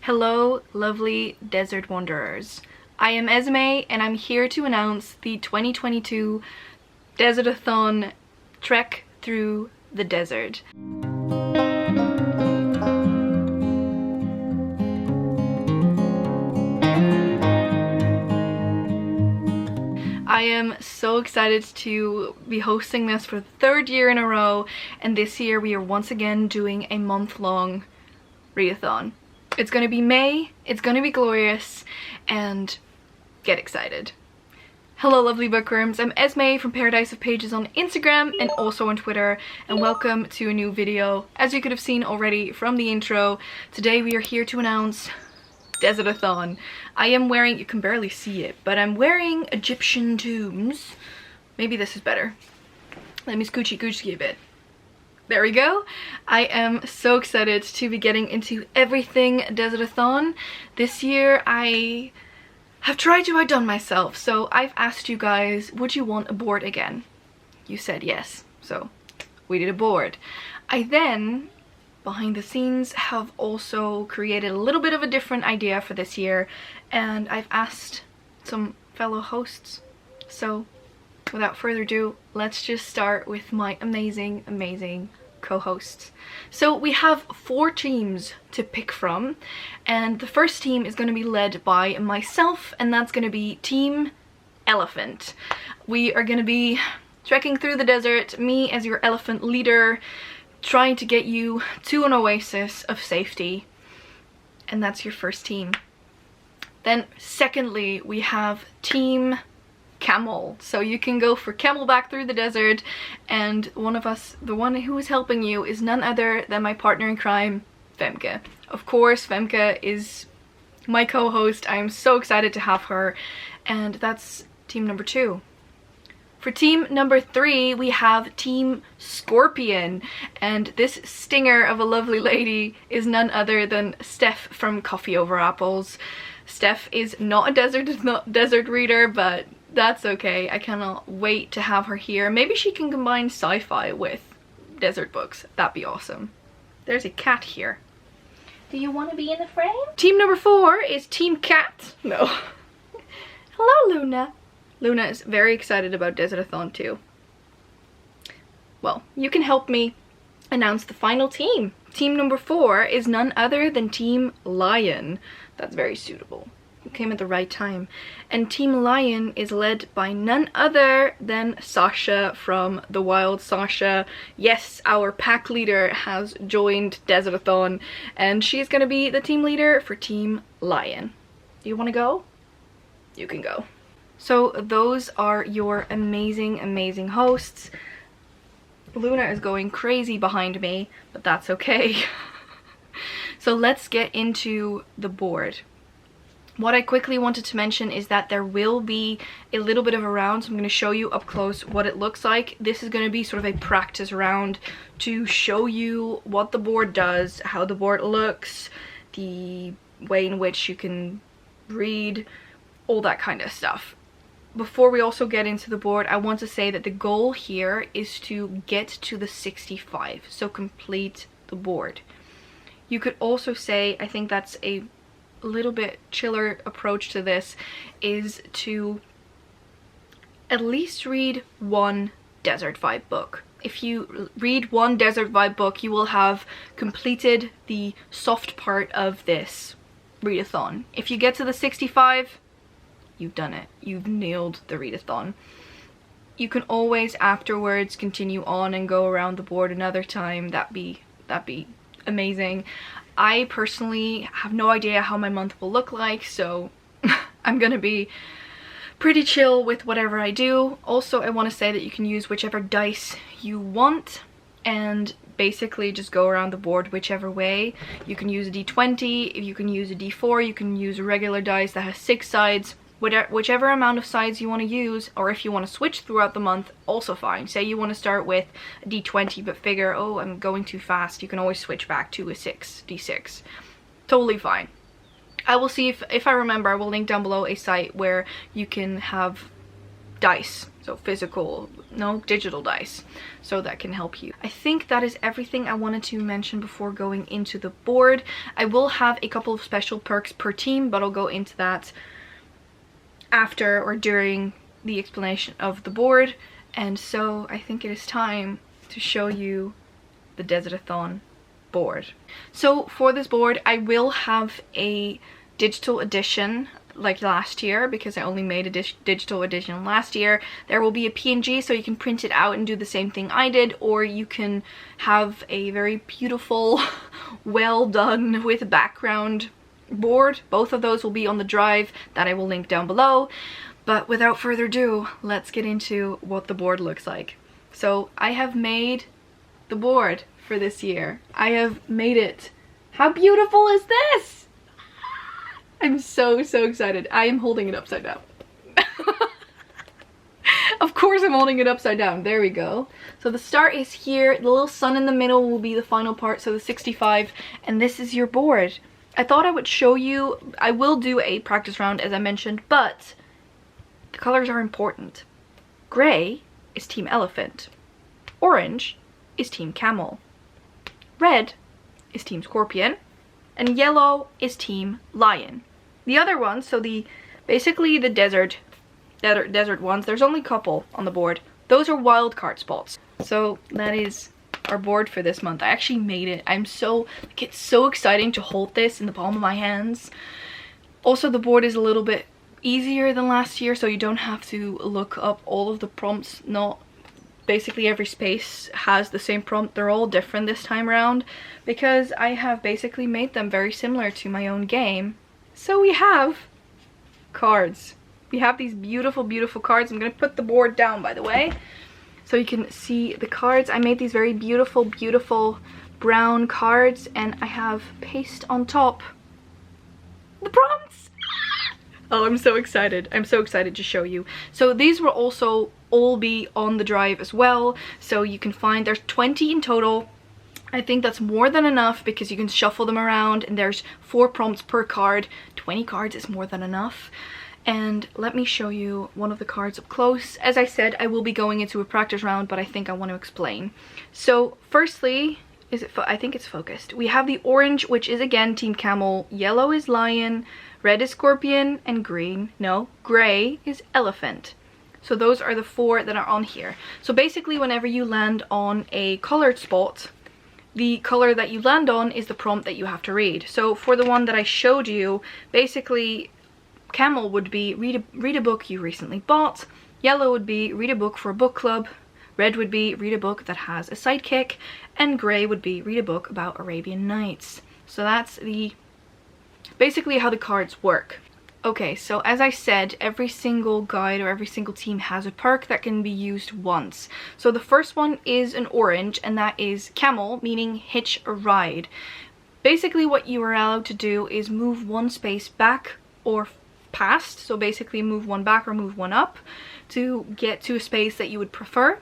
Hello, lovely desert wanderers. I am Esmay and I'm here to announce the 2022 Desertathon Trek Through the Desert. I am so excited to be hosting this for the third year in a row, and this year we are once again doing a month-long readathon. It's gonna be May, it's gonna be glorious, and get excited. Hello lovely bookworms, I'm Esmay from Paradise of Pages on Instagram and also on Twitter, and welcome to a new video. As you could have seen already from the intro, today we are here to announce Desertathon. I am wearing, you can barely see it, but I'm wearing Egyptian tombs. Maybe this is better. Let me scoochy a bit. There we go. I am so excited to be getting into everything Desertathon. This year I have tried to outdone myself, so I've asked you guys, would you want a board again? You said yes, so we did a board. I then, behind the scenes, have also created a little bit of a different idea for this year, and I've asked some fellow hosts. So without further ado, let's just start with my amazing co-hosts. So we have 4 teams to pick from, and the first team is going to be led by myself, and that's going to be Team Elephant. We are going to be trekking through the desert, me as your elephant leader, trying to get you to an oasis of safety, and that's your first team. Then secondly, we have Team Camel, so you can go for camelback through the desert, and one of us, the one who is helping you, is none other than my partner in crime, Femke. Of course, Femke is my co-host. I am so excited to have her, and that's team number 2. For team number 3, we have Team Scorpion, and this stinger of a lovely lady is none other than Steff from Coffee Over Apples. Steff is not a desert reader, but that's okay. I cannot wait to have her here. Maybe she can combine sci-fi with desert books. That'd be awesome. There's a cat here. Do you want to be in the frame? Team number 4 is Team Cat. No. Hello, Luna. Luna is very excited about Desertathon too. Well, you can help me announce the final team. Team number 4 is none other than Team Lion. That's very suitable. You came at the right time. And Team Lion is led by none other than Sasha from The Wild Sasha. Yes, our pack leader has joined Desertathon, and she's gonna be the team leader for Team Lion. Do you wanna go? You can go. So those are your amazing hosts. Luna is going crazy behind me, but that's okay. So let's get into the board. What I quickly wanted to mention is that there will be a little bit of a round, so I'm going to show you up close what it looks like. This is going to be sort of a practice round to show you what the board does, how the board looks, the way in which you can read, all that kind of stuff. Before we also get into the board, I want to say that the goal here is to get to the 65, so complete the board. You could also say, I think that's a little bit chiller approach to this, is to at least read one desert vibe book. If you read one desert vibe book, you will have completed the soft part of this readathon. If you get to the 65, you've done it. You've nailed the readathon. You can always afterwards continue on and go around the board another time. That'd be amazing. I personally have no idea how my month will look like, so I'm gonna be pretty chill with whatever I do. Also, I want to say that you can use whichever dice you want and basically just go around the board whichever way. You can use a d20, if you can use a d4, you can use a regular dice that has 6 sides. Whichever amount of sides you want to use, or if you want to switch throughout the month, also fine. Say you want to start with a d20 but figure, oh, I'm going too fast, you can always switch back to a d6. Totally fine. I will see if I remember, I will link down below a site where you can have dice, so physical, no digital dice, so that can help you. I think that is everything I wanted to mention before going into the board. I will have a couple of special perks per team, but I'll go into that after or during the explanation of the board. And so I think it is time to show you the Desertathon board. So for this board, I will have a digital edition like last year, because I only made a digital edition last year. There will be a PNG, so you can print it out and do the same thing I did, or you can have a very beautiful, well done with background board. Both of those will be on the drive that I will link down below. But without further ado, let's get into what the board looks like. So I have made the board for this year. I have made it. How beautiful is this? I'm so excited. I am holding it upside down. Of course I'm holding it upside down. There we go. So the start is here. The little sun in the middle will be the final part, so the 65. And this is your board. I thought I would show you. I will do a practice round, as I mentioned, but the colors are important. Gray is Team Elephant. Orange is Team Camel. Red is Team Scorpion. And yellow is Team Lion. The other ones, so basically the desert ones, there's only a couple on the board. Those are wild card spots. So that is our board for this month. I actually made it. It's so exciting to hold this in the palm of my hands. Also, the board is a little bit easier than last year, so you don't have to look up all of the prompts. Not basically every space has the same prompt. They're all different this time around, because I have basically made them very similar to my own game. So we have cards. We have these beautiful cards. I'm gonna put the board down, by the way, so you can see the cards. I made these very beautiful brown cards, and I have paste on top the prompts. Oh, I'm so excited. I'm so excited to show you. So these will also all be on the drive as well, so you can find, there's 20 in total. I think that's more than enough, because you can shuffle them around, and there's 4 prompts per card. 20 cards is more than enough. And let me show you one of the cards up close. As I said, I will be going into a practice round, but I think I want to explain. So firstly, I think it's focused. We have the orange, which is again Team Camel. Yellow is Lion. Red is Scorpion. And gray is Elephant. So those are the 4 that are on here. So basically, whenever you land on a colored spot, the color that you land on is the prompt that you have to read. So for the one that I showed you, basically Camel would be read a book you recently bought. Yellow would be read a book for a book club. Red would be read a book that has a sidekick. And gray would be read a book about Arabian Nights. So that's basically how the cards work. Okay, so as I said, every single guide or every single team has a perk that can be used once. So the first one is an orange, and that is Camel, meaning hitch a ride. Basically what you are allowed to do is move 1 space back or past, so basically move 1 back or move 1 up to get to a space that you would prefer,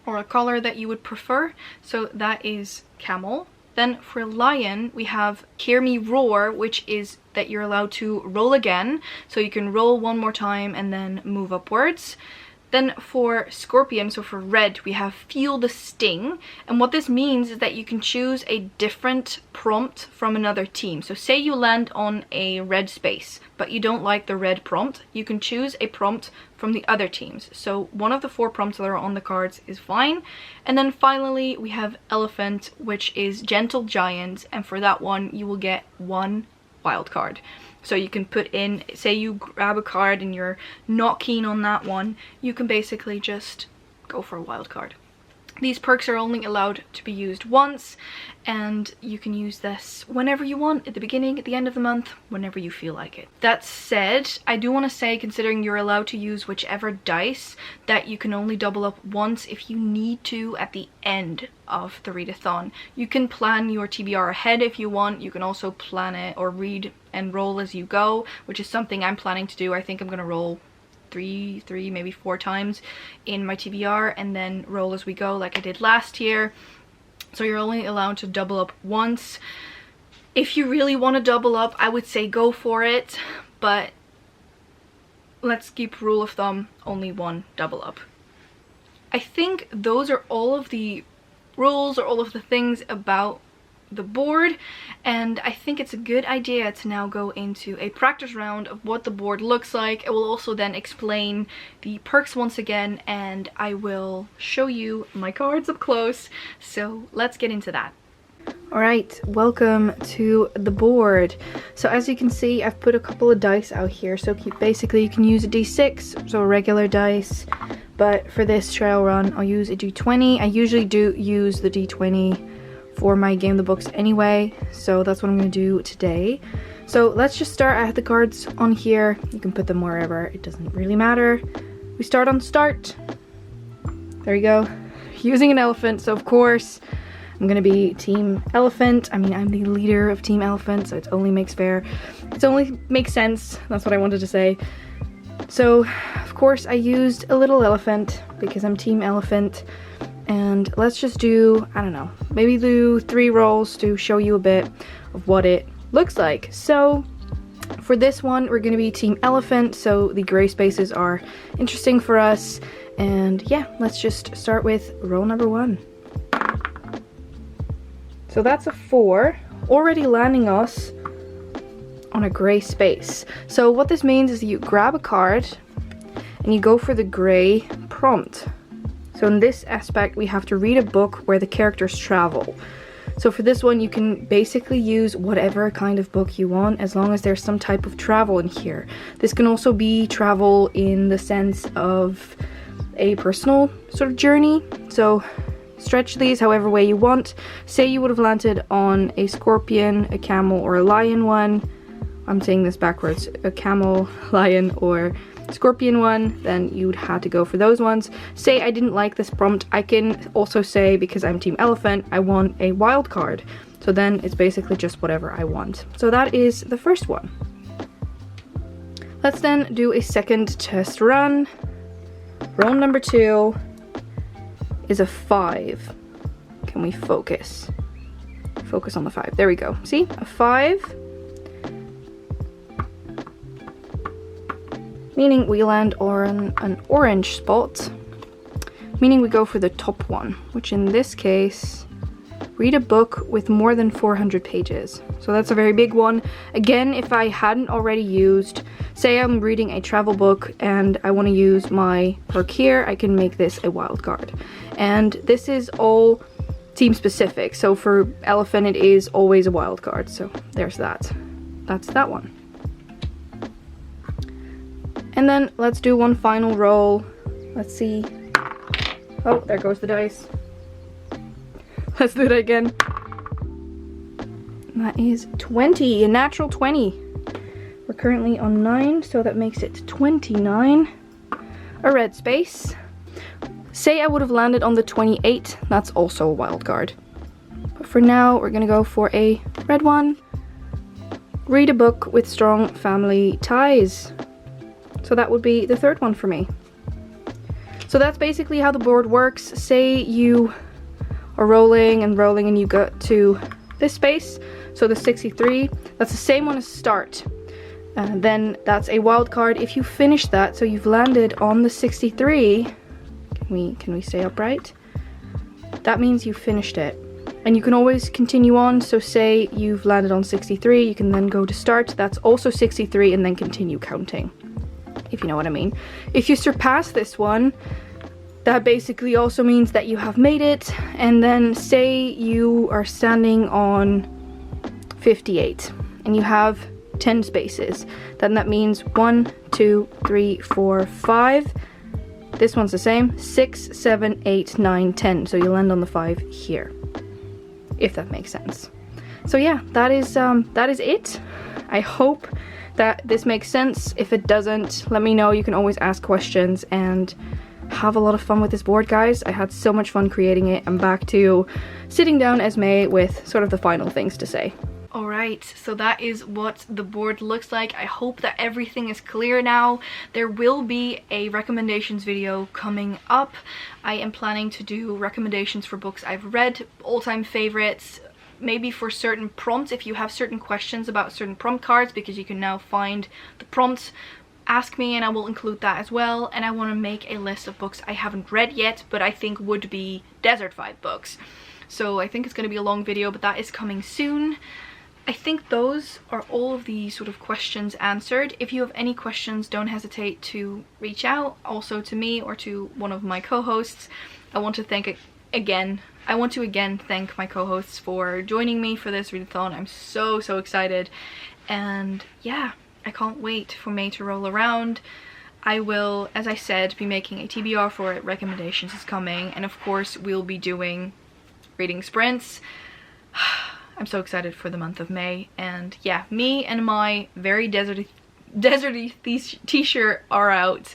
or a color that you would prefer. So that is Camel. Then for Lion, we have Hear Me Roar, which is that you're allowed to roll again. So you can roll 1 more time and then move upwards. Then for Scorpion, so for Red, we have Feel the Sting. And what this means is that you can choose a different prompt from another team. So say you land on a red space, but you don't like the red prompt, you can choose a prompt from the other teams. So one of the 4 prompts that are on the cards is fine. And then finally we have Elephant, which is Gentle Giant, and for that one you will get 1 wild card. So you can put in, say you grab a card and you're not keen on that one, you can basically just go for a wild card. These perks are only allowed to be used once, and you can use this whenever you want, at the beginning, at the end of the month, whenever you feel like it. That said, I do want to say, considering you're allowed to use whichever dice, that you can only double up once if you need to at the end of the readathon. You can plan your TBR ahead if you want. You can also plan it or read and roll as you go, which is something I'm planning to do. I think I'm going to roll three, maybe 4 times in my TBR and then roll as we go like I did last year. So you're only allowed to double up once. If you really want to double up, I would say go for it, but let's keep rule of thumb, only one double up. I think those are all of the rules or all of the things about the board, and I think it's a good idea to now go into a practice round of what the board looks like. It will also then explain the perks once again, and I will show you my cards up close, so let's get into that. Alright, welcome to the board. So as you can see, I've put a couple of dice out here, so basically you can use a d6, so a regular dice, but for this trail run I'll use a d20. I usually do use the d20 for my game the books anyway, so that's what I'm going to do today. So let's just start. I have the cards on here. You can put them wherever, it doesn't really matter. We start on start. There you go. Using an elephant, so of course I'm gonna be team elephant. I mean, I'm the leader of team elephant, so it only makes sense. That's what I wanted to say. So of course I used a little elephant because I'm team elephant. And let's just do, I don't know, maybe do 3 rolls to show you a bit of what it looks like. So for this one, we're going to be team elephant, so the gray spaces are interesting for us. And yeah, let's just start with roll number 1. So that's a 4, already landing us on a gray space. So what this means is you grab a card and you go for the gray prompt. So in this aspect, we have to read a book where the characters travel. So for this one, you can basically use whatever kind of book you want, as long as there's some type of travel in here. This can also be travel in the sense of a personal sort of journey. So stretch these however way you want. Say you would have landed on a scorpion, a camel, or a lion one. I'm saying this backwards. A camel, lion, or scorpion one, then you'd have to go for those ones. Say I didn't like this prompt, I can also say, because I'm team elephant, I want a wild card. So then it's basically just whatever I want. So that is the first one. Let's then do a second test run. Roll number 2 is a 5. Can we focus? Focus on the 5. There we go. See? A 5. Meaning we land on an orange spot, meaning we go for the top one, which in this case, read a book with more than 400 pages. So that's a very big one. Again, if I hadn't already used, say I'm reading a travel book and I want to use my perk here, I can make this a wild card. And this is all team specific. So for elephant, it is always a wild card. So there's that. That's that one. And then let's do one final roll. Let's see. Oh, there goes the dice. Let's do that again. And that is 20, a natural 20. We're currently on 9, so that makes it 29. A red space. Say I would have landed on the 28, that's also a wild card. But for now, we're gonna go for a red one. Read a book with strong family ties. So that would be the third one for me. So that's basically how the board works. Say you are rolling and you got to this space, so the 63, that's the same one as start. Then that's a wild card if you finish that, so you've landed on the 63. Can we stay upright? That means you finished it. And you can always continue on, so say you've landed on 63, you can then go to start, that's also 63, and then continue counting. If you know what I mean. If you surpass this one, that basically also means that you have made it. And then say you are standing on 58 and you have 10 spaces. Then that means 1, 2, 3, 4, 5. This one's the same. 6, 7, 8, 9, 10. So you land on the 5 here. If that makes sense. So yeah, that is it. I hope that this makes sense. If it doesn't, let me know. You can always ask questions, and have a lot of fun with this board, guys. I had so much fun creating it. I'm back to sitting down Esmay with sort of the final things to say. Alright, so that is what the board looks like. I hope that everything is clear now. There will be a recommendations video coming up. I am planning to do recommendations for books I've read, all-time favorites, maybe for certain prompts if you have certain questions about certain prompt cards, because you can now find the prompts ask me and I will include that as well. And I want to make a list of books I haven't read yet but I think would be desert vibe books. So I think it's going to be a long video, but that is coming soon. I think those are all of the sort of questions answered. If you have any questions, don't hesitate to reach out also to me or to one of my co-hosts. I want to again thank my co-hosts for joining me for this readathon. I'm so excited, and yeah, I can't wait for May to roll around. I will, as I said, be making a TBR for it. Recommendations is coming, and of course we'll be doing reading sprints. I'm so excited for the month of May, and yeah, me and my very deserty t-shirt are out.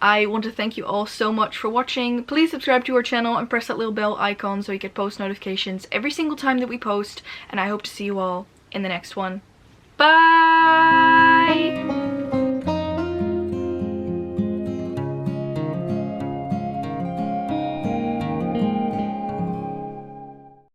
I want to thank you all so much for watching. Please subscribe to our channel and press that little bell icon so you get post notifications every single time that we post, and I hope to see you all in the next one. Bye!